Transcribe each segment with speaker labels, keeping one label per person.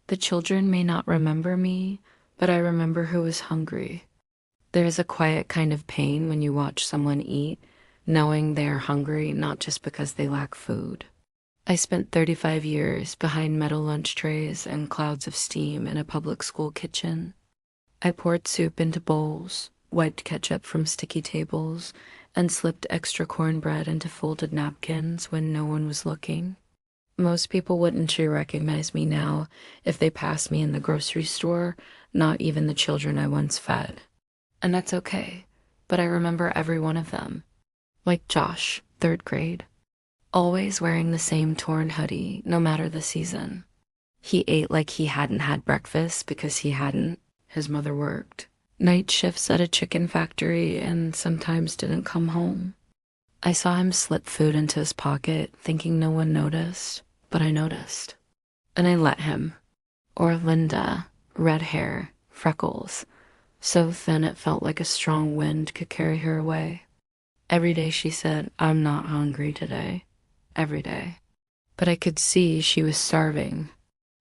Speaker 1: The children may not remember me, but I remember who was hungry. There is a quiet kind of pain when you watch someone eat, knowing they are hungry not just because they lack food. I spent 35 years behind metal lunch trays and clouds of steam in a public school kitchen. I poured soup into bowls, wiped ketchup from sticky tables, and slipped extra cornbread into folded napkins when no one was looking. Most people wouldn't sure recognize me now if they passed me in the grocery store, not even the children I once fed. And that's okay, but I remember every one of them. Like Josh, 3rd grade. Always wearing the same torn hoodie, no matter the season. He ate like he hadn't had breakfast because he hadn't. His mother worked night shifts at a chicken factory and sometimes didn't come home. I saw him slip food into his pocket, thinking no one noticed, but I noticed. And I let him. Or Linda, red hair, freckles, so thin it felt like a strong wind could carry her away. Every day she said, "I'm not hungry today." Every day. But I could see she was starving.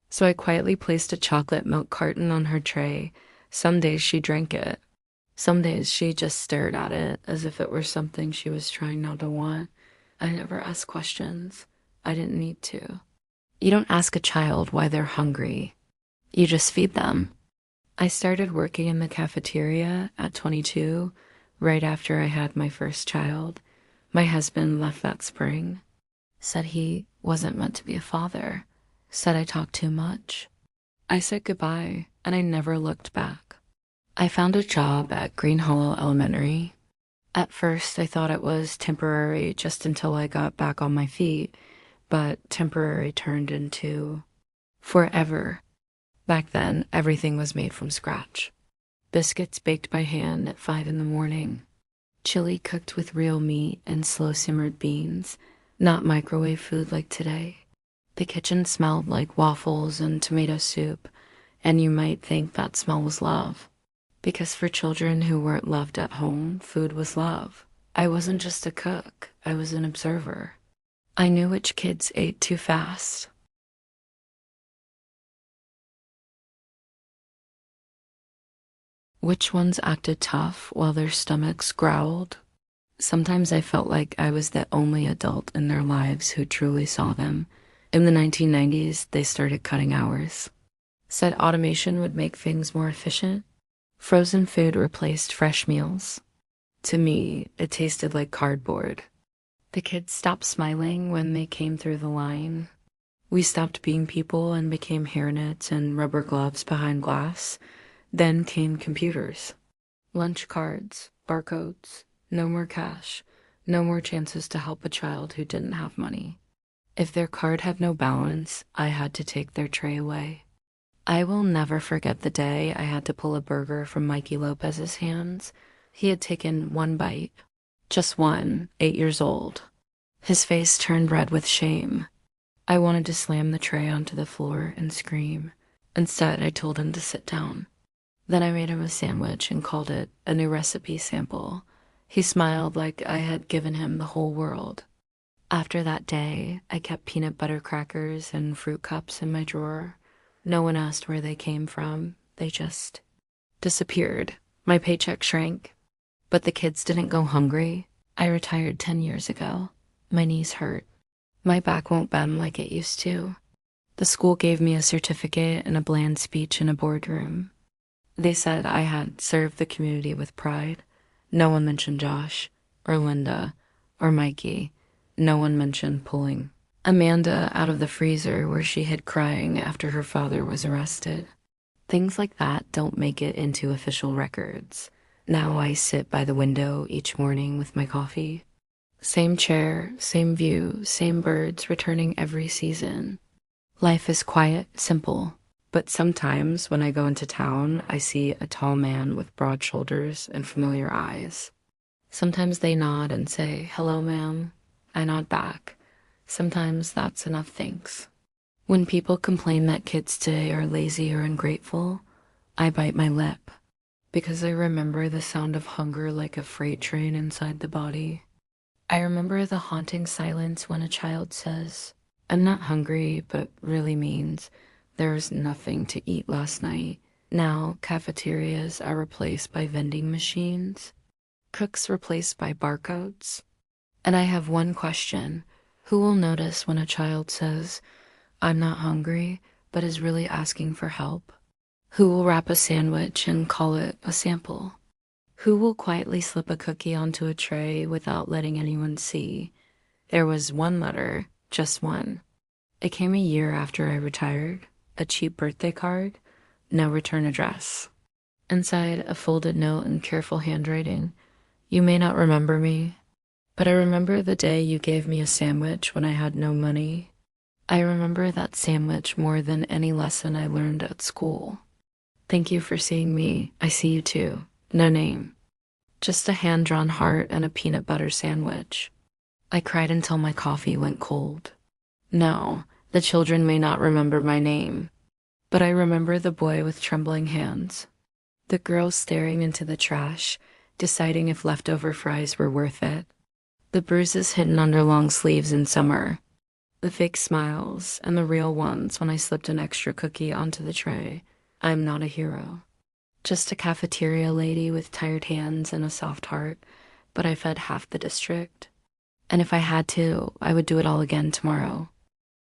Speaker 1: So I quietly placed a chocolate milk carton on her tray. Some days she drank it. Some days she just stared at it as if it were something she was trying not to want. I never asked questions. I didn't need to. You don't ask a child why they're hungry. You just feed them. I started working in the cafeteria at 22, right after I had my first child. My husband left that spring. Said he wasn't meant to be a father. Said I talked too much. I said goodbye, and I never looked back. I found a job at Green Hollow Elementary. At first, I thought it was temporary just until I got back on my feet, but temporary turned into forever. Back then, everything was made from scratch. Biscuits baked by hand at 5 in the morning. Chili cooked with real meat and slow-simmered beans, not microwave food like today. The kitchen smelled like waffles and tomato soup, and you might think that smell was love. Because for children who weren't loved at home, food was love. I wasn't just a cook, I was an observer. I knew which kids ate too fast. Which ones acted tough while their stomachs growled. Sometimes I felt like I was the only adult in their lives who truly saw them. In the 1990s, they started cutting hours. Said automation would make things more efficient. Frozen food replaced fresh meals. To me, it tasted like cardboard. The kids stopped smiling when they came through the line. We stopped being people and became hairnets and rubber gloves behind glass. Then came computers. Lunch cards, barcodes, no more cash, no more chances to help a child who didn't have money. If their card had no balance, I had to take their tray away. I will never forget the day I had to pull a burger from Mikey Lopez's hands. He had taken one bite. Just one, 8 years old. His face turned red with shame. I wanted to slam the tray onto the floor and scream. Instead, I told him to sit down. Then I made him a sandwich and called it a new recipe sample. He smiled like I had given him the whole world. After that day, I kept peanut butter crackers and fruit cups in my drawer. No one asked where they came from. They just disappeared. My paycheck shrank. But the kids didn't go hungry. I retired 10 years ago. My knees hurt. My back won't bend like it used to. The school gave me a certificate and a bland speech in a boardroom. They said I had served the community with pride. No one mentioned Josh, or Linda, or Mikey. No one mentioned pulling Amanda out of the freezer where she hid crying after her father was arrested. Things like that don't make it into official records. Now I sit by the window each morning with my coffee. Same chair, same view, same birds returning every season. Life is quiet, simple. But sometimes when I go into town, I see a tall man with broad shoulders and familiar eyes. Sometimes they nod and say, "Hello, ma'am." I nod back. Sometimes that's enough thanks. When people complain that kids today are lazy or ungrateful, I bite my lip because I remember the sound of hunger like a freight train inside the body. I remember the haunting silence when a child says, "I'm not hungry," but really means, There was nothing to eat last night. Now, cafeterias are replaced by vending machines, cooks replaced by barcodes. And I have one question. Who will notice when a child says, I'm not hungry, but is really asking for help? Who will wrap a sandwich and call it a sample? Who will quietly slip a cookie onto a tray without letting anyone see? There was one letter, just one. It came a year after I retired, a cheap birthday card, no return address. Inside, a folded note in careful handwriting. You may not remember me, but I remember the day you gave me a sandwich when I had no money. I remember that sandwich more than any lesson I learned at school. Thank you for seeing me. I see you too. No name. Just a hand-drawn heart and a peanut butter sandwich. I cried until my coffee went cold. No, the children may not remember my name, but I remember the boy with trembling hands, the girl staring into the trash, deciding if leftover fries were worth it, the bruises hidden under long sleeves in summer, the fake smiles and the real ones when I slipped an extra cookie onto the tray. I'm not a hero. Just a cafeteria lady with tired hands and a soft heart, but I fed half the district. And if I had to, I would do it all again tomorrow.